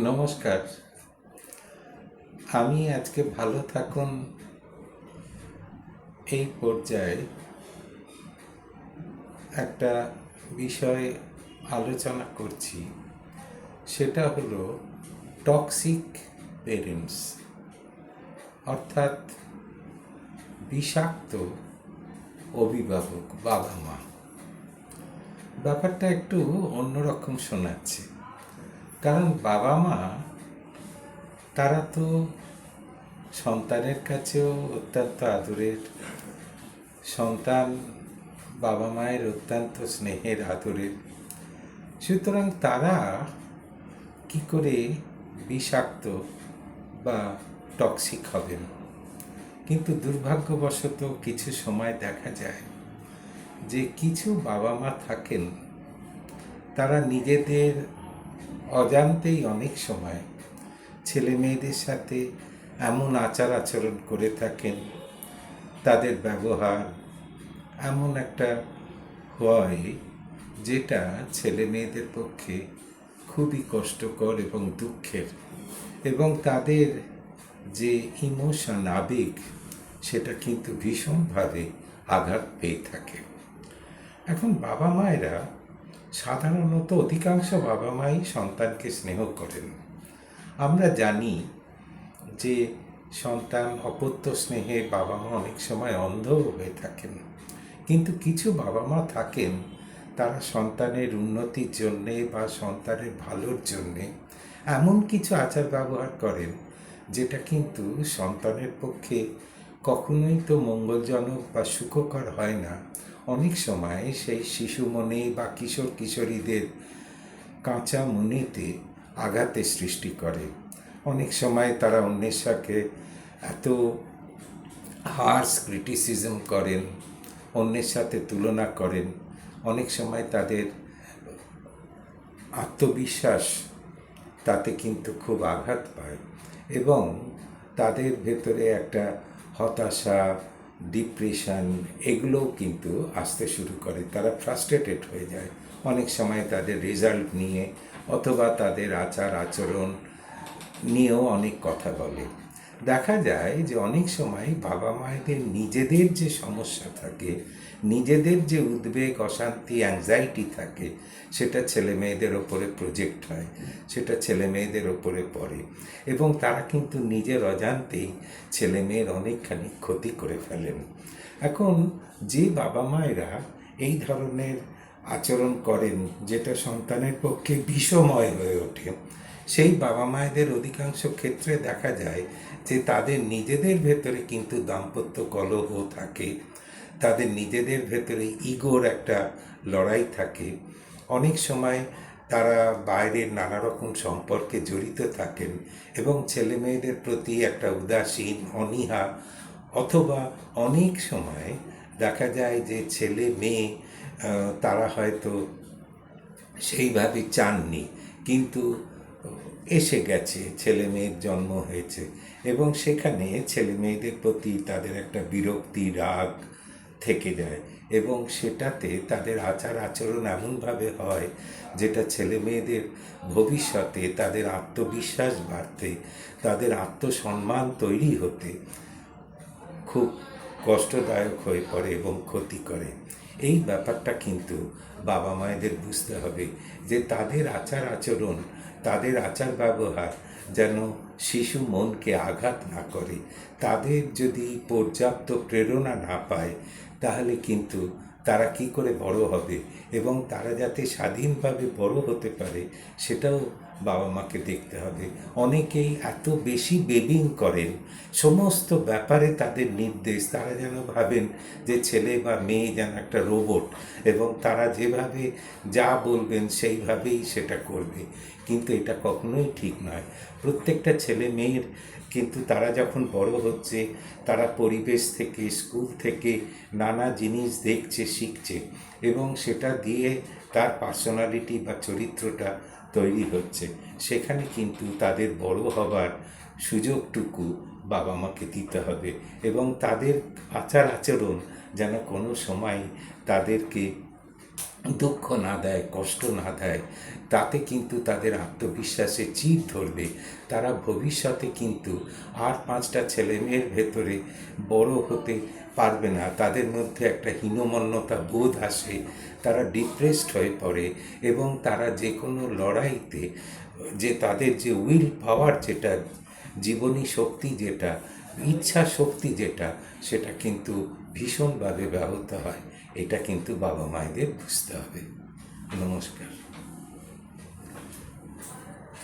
নমস্কার। আমি আজকে ভালো থাকুন এই পর্যায়ে একটা বিষয় আলোচনা করছি। সেটা হলো টক্সিক পেরেন্টস, অর্থাৎ বিষাক্ত অভিভাবক, বাবা মা। ব্যাপারটা একটু অন্যরকম শোনাচ্ছে, কারণ বাবা মা তারা তো সন্তানের কাছেও অত্যন্ত আদরের, সন্তান বাবা মায়ের অত্যন্ত স্নেহের আদরের। সুতরাং তারা কি করে বিষাক্ত বা টক্সিক হবেন? কিন্তু দুর্ভাগ্যবশত কিছু সময় দেখা যায় যে কিছু বাবা মা থাকেন, তারা নিজেদের অজান্তেই অনেক সময় ছেলে মেয়েদের সাথে এমন আচার আচরণ করে থাকেন, তাদের ব্যবহার এমন একটা হয় যেটা ছেলে মেয়েদের পক্ষে খুবই কষ্টকর এবং দুঃখের, এবং তাদের যে ইমোশন, আবেগ, সেটা কিন্তু ভীষণভাবে আঘাত পেয়ে থাকে। এখন বাবা মায়েরা সাধারণত, অধিকাংশ বাবা মাই সন্তানকে স্নেহ করেন। আমরা জানি যে সন্তান অপত্য স্নেহে বাবা মা অনেক সময় অন্ধও হয়ে থাকেন, কিন্তু কিছু বাবা মা থাকেন তারা সন্তানের উন্নতির জন্যে বা সন্তানের ভালোর জন্যে এমন কিছু আচার ব্যবহার করেন যেটা কিন্তু সন্তানের পক্ষে কখনোই তো মঙ্গলজনক বা সুখকর হয় না। অনেক সময় সেই শিশু মনে বা কিশোর কিশোরীদের কাঁচা মনেতে আঘাতের সৃষ্টি করে। অনেক সময় তারা অন্যের সাথে এত হার্শ ক্রিটিসিজম করেন, অন্যের সাথে তুলনা করেন। অনেক সময় তাদের আত্মবিশ্বাস তাতে কিন্তু খুব আঘাত পায়, এবং তাদের ভেতরে একটা হতাশা, ডিপ্রেশন, এগুলোও কিন্তু আসতে শুরু করে। তারা ফ্রাস্ট্রেটেড হয়ে যায় অনেক সময় তাদের রেজাল্ট নিয়ে, অথবা তাদের আচার আচরণ নিয়েও অনেক কথা বলে। দেখা যায় যে অনেক সময় বাবা মায়েদের নিজেদের যে সমস্যা থাকে, নিজেদের যে উদ্বেগ, অশান্তি, অ্যাংজাইটি থাকে, সেটা ছেলে মেয়েদের ওপরে প্রজেক্ট হয়, সেটা ছেলে মেয়েদের ওপরে পড়ে, এবং তারা কিন্তু নিজের অজান্তেই ছেলে মেয়ের অনেকখানি ক্ষতি করে ফেলেন। এখন যে বাবা মায়েরা এই ধরনের আচরণ করেন যেটা সন্তানের পক্ষে বিষময় হয়ে ওঠে, সেই বাবা মায়েদের অধিকাংশ ক্ষেত্রে দেখা যায় যে তাদের নিজেদের ভেতরে কিন্তু দাম্পত্য কলহ থাকে, তাদের নিজেদের ভেতরে ইগোর একটা লড়াই থাকে। অনেক সময় তারা বাইরের নানা রকম সম্পর্কে জড়িত থাকেন, এবং ছেলে মেয়েদের প্রতি একটা উদাসীন, অনীহা, অথবা অনেক সময় দেখা যায় যে ছেলে মেয়ে তারা হয়তো সেইভাবে চাননি, কিন্তু এসে গেছে, ছেলে মেয়ের জন্ম হয়েছে, এবং সেখানে ছেলে মেয়েদের প্রতি তাদের একটা বিরক্তি, রাগ থেকে যায়, এবং সেটাতে তাদের আচার আচরণ এমনভাবে হয় যেটা ছেলে মেয়েদের ভবিষ্যতে তাদের আত্মবিশ্বাস বাড়তে, তাদের আত্মসম্মান তৈরি হতে খুব কষ্টদায়ক হয়ে পড়ে এবং ক্ষতি করে। এই ব্যাপারটা কিন্তু বাবা মায়েদের বুঝতে হবে যে তাদের আচার আচরণ, তাদের আচার ব্যবহার যেন শিশু মনকে আঘাত না করে। তাদের যদি পর্যাপ্ত প্রেরণা না পায়, তাহলে কিন্তু তারা কি করে বড় হবে, এবং তারা যাতে স্বাধীনভাবে বড় হতে পারে সেটাও বাবা মাকে দেখতে হবে। অনেকেই এত বেশি বেবিং করেন, সমস্ত ব্যাপারে তাদের নির্দেশ, তারা যেন ভাবেন যে ছেলে বা মেয়ে যেন একটা রোবট, এবং তারা যেভাবে যা বলবেন সেইভাবেই সেটা করবে। কিন্তু এটা কখনোই ঠিক নয়। প্রত্যেকটা ছেলে মেয়ের কিন্তু তারা যখন বড় হচ্ছে, তারা পরিবেশ থেকে, স্কুল থেকে নানা জিনিস দেখছে, শিখছে, এবং সেটা দিয়ে তার পার্সোনালিটি বা চরিত্রটা তৈরি হচ্ছে। সেখানে কিন্তু তাদের বড় হবার সুযোগটুকু বাবা মাকে দিতে হবে, এবং তাদের আচার আচরণ যেন কোনো সময় তাদেরকে দুঃখ না দেয়, কষ্ট না দেয়, তাতে কিন্তু তাদের আত্মবিশ্বাসে চির ধরবে। তারা ভবিষ্যতে কিন্তু আর 5টা ছেলেমেয়ের ভেতরে বড় হতে পারবে না। তাদের মধ্যে একটা হীনমন্যতা বোধ আসে, তারা ডিপ্রেসড হয়ে পড়ে এবং তারা যে কোনো লড়াইতে যে তাদের যে উইল পাওয়ার, যেটা জীবনী শক্তি, যেটা ইচ্ছা শক্তি, যেটা সেটা কিন্তু ভীষণভাবে ব্যাহত হয়। এটা কিন্তু বাবা মায়েদের বুঝতে হবে। নমস্কার।